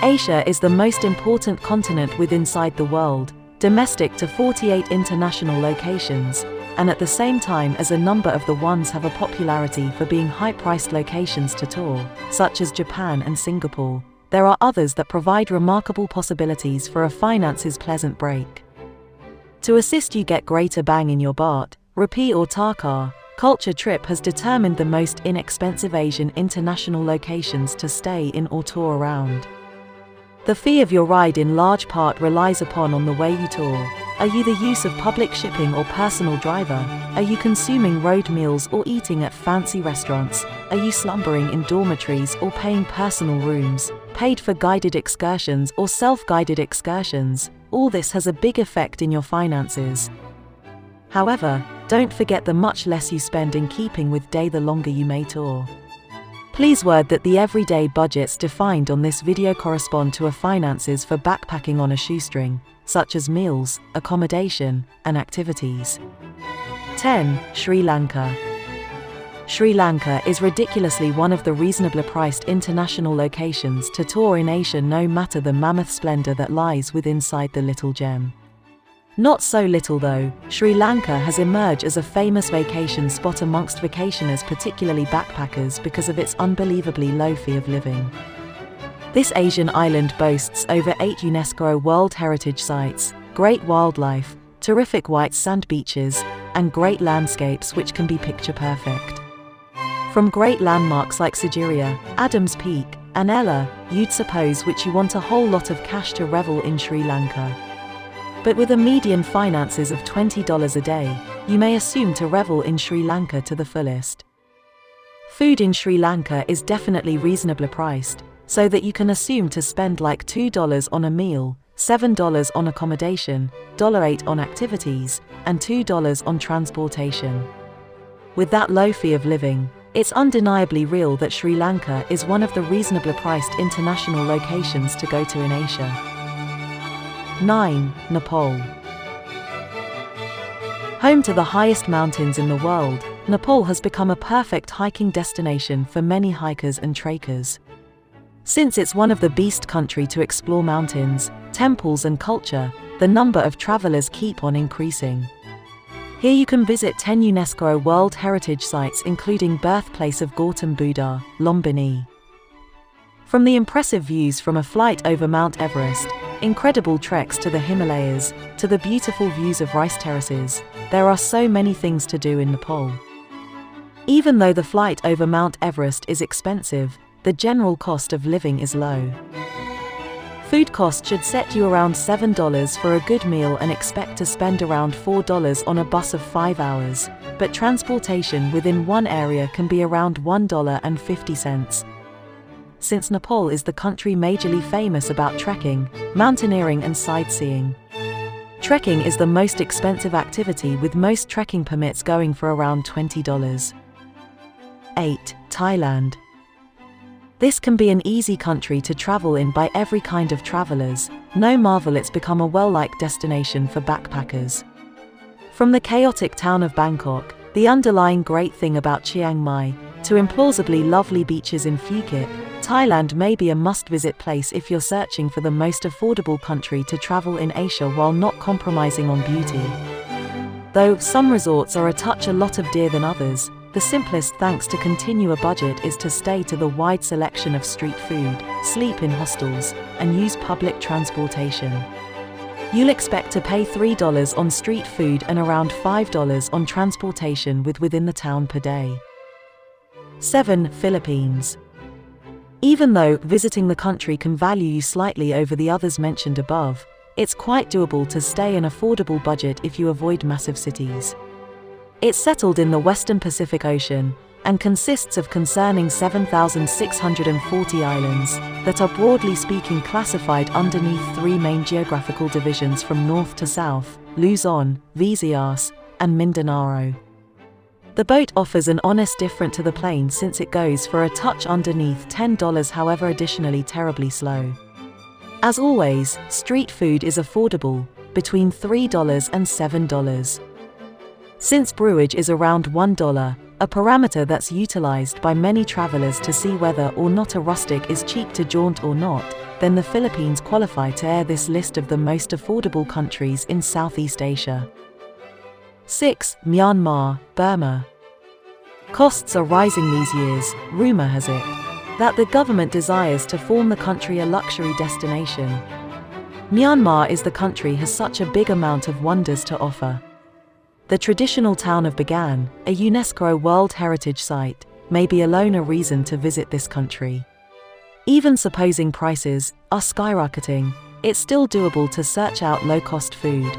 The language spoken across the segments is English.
Asia is the most important continent inside the world, domestic to 48 international locations, and at the same time as a number of the ones have a popularity for being high-priced locations to tour, such as Japan and Singapore. There are others that provide remarkable possibilities for a finances pleasant break. To assist you get greater bang in your baht, rupee or taka, Culture Trip has determined the most inexpensive Asian international locations to stay in or tour around. The fee of your ride in large part relies on the way you tour. Are you the use of public shipping or personal driver? Are you consuming road meals or eating at fancy restaurants? Are you slumbering in dormitories or paying personal rooms? Paid for guided excursions or self-guided excursions? All this has a big effect in your finances. However, don't forget the much less you spend in keeping with day the longer you may tour. Please word that the everyday budgets defined on this video correspond to a finances for backpacking on a shoestring, such as meals, accommodation, and activities. 10. Sri Lanka. Sri Lanka is ridiculously one of the reasonably priced international locations to tour in Asia, no matter the mammoth splendor that lies inside the little gem. Not so little though, Sri Lanka has emerged as a famous vacation spot amongst vacationers, particularly backpackers, because of its unbelievably low fee of living. This Asian island boasts over 8 UNESCO World Heritage Sites, great wildlife, terrific white sand beaches, and great landscapes which can be picture perfect. From great landmarks like Sigiriya, Adams Peak, and Ella, you'd suppose which you want a whole lot of cash to revel in Sri Lanka. But with a median finances of $20 a day, you may assume to revel in Sri Lanka to the fullest. Food in Sri Lanka is definitely reasonably priced, so that you can assume to spend like $2 on a meal, $7 on accommodation, $8 on activities, and $2 on transportation. With that low fee of living, it's undeniably real that Sri Lanka is one of the reasonably priced international locations to go to in Asia. 9. Nepal. Home to the highest mountains in the world, Nepal has become a perfect hiking destination for many hikers and trekkers. Since it's one of the best countries to explore mountains, temples and culture, the number of travelers keep on increasing. Here you can visit 10 UNESCO World Heritage Sites, including birthplace of Gautam Buddha, Lumbini. From the impressive views from a flight over Mount Everest, incredible treks to the Himalayas, to the beautiful views of rice terraces, there are so many things to do in Nepal. Even though the flight over Mount Everest is expensive, the general cost of living is low. Food cost should set you around $7 for a good meal and expect to spend around $4 on a bus of 5 hours, but transportation within one area can be around $1.50. Since Nepal is the country majorly famous about trekking, mountaineering and sightseeing. Trekking is the most expensive activity, with most trekking permits going for around $20. 8. Thailand. This can be an easy country to travel in by every kind of travelers, no marvel it's become a well-liked destination for backpackers. From the chaotic town of Bangkok, the underlying great thing about Chiang Mai, to implausibly lovely beaches in Phuket, Thailand may be a must-visit place if you're searching for the most affordable country to travel in Asia while not compromising on beauty. Though some resorts are a lot of dear than others, the simplest thanks to continue a budget is to stay to the wide selection of street food, sleep in hostels, and use public transportation. You'll expect to pay $3 on street food and around $5 on transportation within the town per day. 7. Philippines. Even though visiting the country can value you slightly over the others mentioned above, it's quite doable to stay an affordable budget if you avoid massive cities. It's settled in the western Pacific Ocean, and consists of concerning 7,640 islands, that are broadly speaking classified underneath 3 main geographical divisions from north to south: Luzon, Visayas, and Mindanao. The boat offers an honest different to the plane since it goes for a touch underneath $10, however additionally terribly slow. As always, street food is affordable, between $3 and $7. Since brewage is around $1, a parameter that's utilized by many travelers to see whether or not a rustic is cheap to jaunt or not, then the Philippines qualify to air this list of the most affordable countries in Southeast Asia. 6. Myanmar, Burma. Costs are rising these years. Rumor has it that the government desires to form the country a luxury destination. Myanmar is the country has such a big amount of wonders to offer. The traditional town of Bagan, a UNESCO World Heritage Site, may be alone a reason to visit this country. Even supposing prices are skyrocketing, it's still doable to search out low-cost food.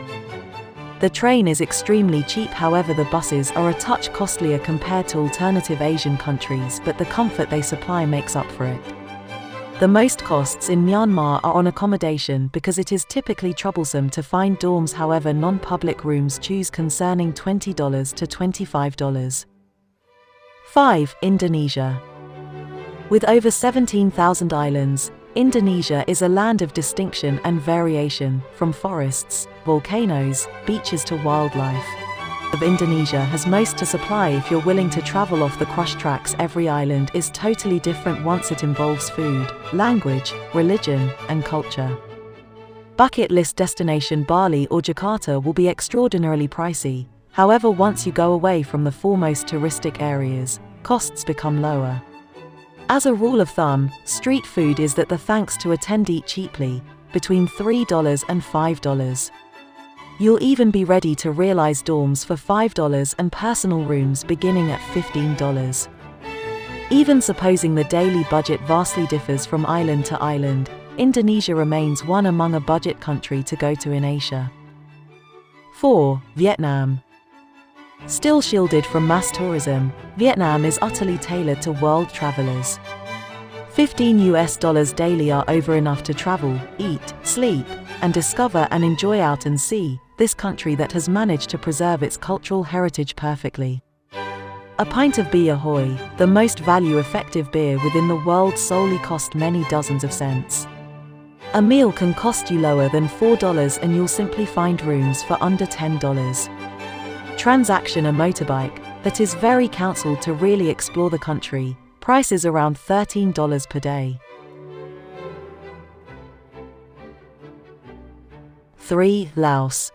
The train is extremely cheap, however the buses are a touch costlier compared to alternative Asian countries, but the comfort they supply makes up for it. The most costs in Myanmar are on accommodation because it is typically troublesome to find dorms, however non-public rooms choose concerning $20 to $25. 5. Indonesia. With over 17,000 islands, Indonesia is a land of distinction and variation, from forests, volcanoes, beaches to wildlife. Of Indonesia has most to supply if you're willing to travel off the crush tracks. Every island is totally different once it involves food, language, religion, and culture. Bucket list destination Bali or Jakarta will be extraordinarily pricey, however once you go away from the foremost touristic areas, costs become lower. As a rule of thumb, street food is that the thanks to attend eat cheaply, between $3 and $5. You'll even be ready to realize dorms for $5 and personal rooms beginning at $15. Even supposing the daily budget vastly differs from island to island, Indonesia remains one among a budget country to go to in Asia. 4. Vietnam. Still shielded from mass tourism, Vietnam is utterly tailored to world travelers. $15 daily are over enough to travel, eat, sleep, and discover and enjoy out and see this country that has managed to preserve its cultural heritage perfectly. A pint of Bia Hoi, the most value-effective beer within the world, solely cost many dozens of cents. A meal can cost you lower than $4 and you'll simply find rooms for under $10. Transaction a motorbike that is very counseled to really explore the country, prices around $13 per day. 3. Laos.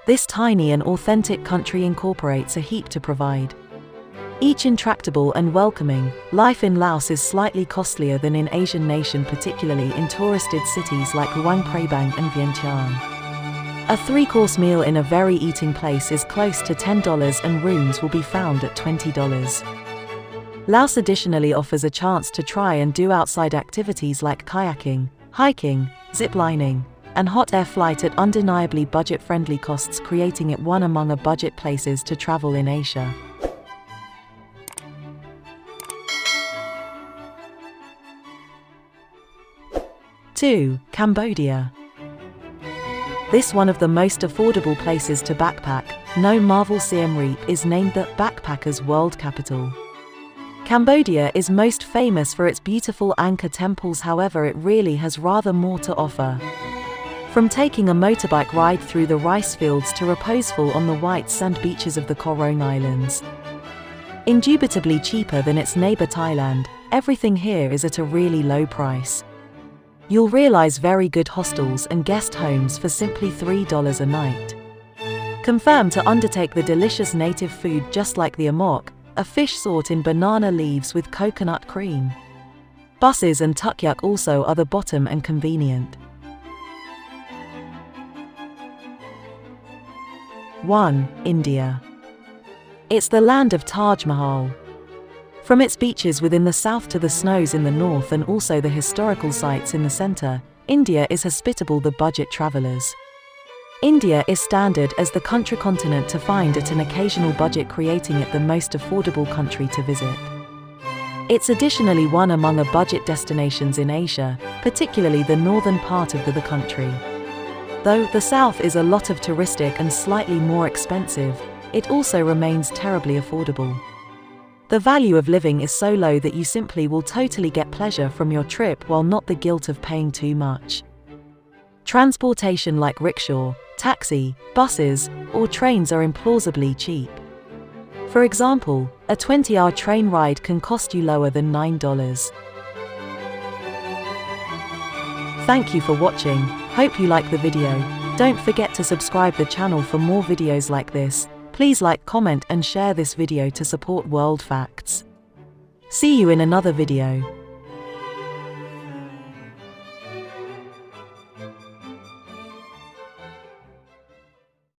This tiny and authentic country incorporates a heap to provide. Each intractable and welcoming, life in Laos is slightly costlier than in Asian nation, particularly in touristed cities like Luang Prabang and Vientiane. A 3-course meal in a very eating place is close to $10 and rooms will be found at $20. Laos additionally offers a chance to try and do outside activities like kayaking, hiking, ziplining, and hot air flight at undeniably budget-friendly costs, creating it one among a budget places to travel in Asia. Two. Cambodia. This one of the most affordable places to backpack, no marvel Siem Reap is named the Backpackers' World Capital. Cambodia is most famous for its beautiful Angkor temples, however it really has rather more to offer. From taking a motorbike ride through the rice fields to reposeful on the white sand beaches of the Korong Islands. Indubitably cheaper than its neighbor Thailand, everything here is at a really low price. You'll realize very good hostels and guest homes for simply $3 a night. Confirm to undertake the delicious native food just like the amok, a fish sauté in banana leaves with coconut cream. Buses and tuk-tuk also are the bottom and convenient. 1. India. It's the land of Taj Mahal. From its beaches within the south to the snows in the north and also the historical sites in the center, India is hospitable to budget travelers. India is standard as the country continent to find at an occasional budget, creating it the most affordable country to visit. It's additionally one among a budget destinations in Asia, particularly the northern part of the country. Though the south is a lot of touristic and slightly more expensive, it also remains terribly affordable. The value of living is so low that you simply will totally get pleasure from your trip while not the guilt of paying too much. Transportation like rickshaw, taxi, buses, or trains are implausibly cheap. For example, a 20-hour train ride can cost you lower than $9. Thank you for watching. Hope you like the video. Don't forget to subscribe the channel for more videos like this. Please like, comment and share this video to support World Facts. See you in another video.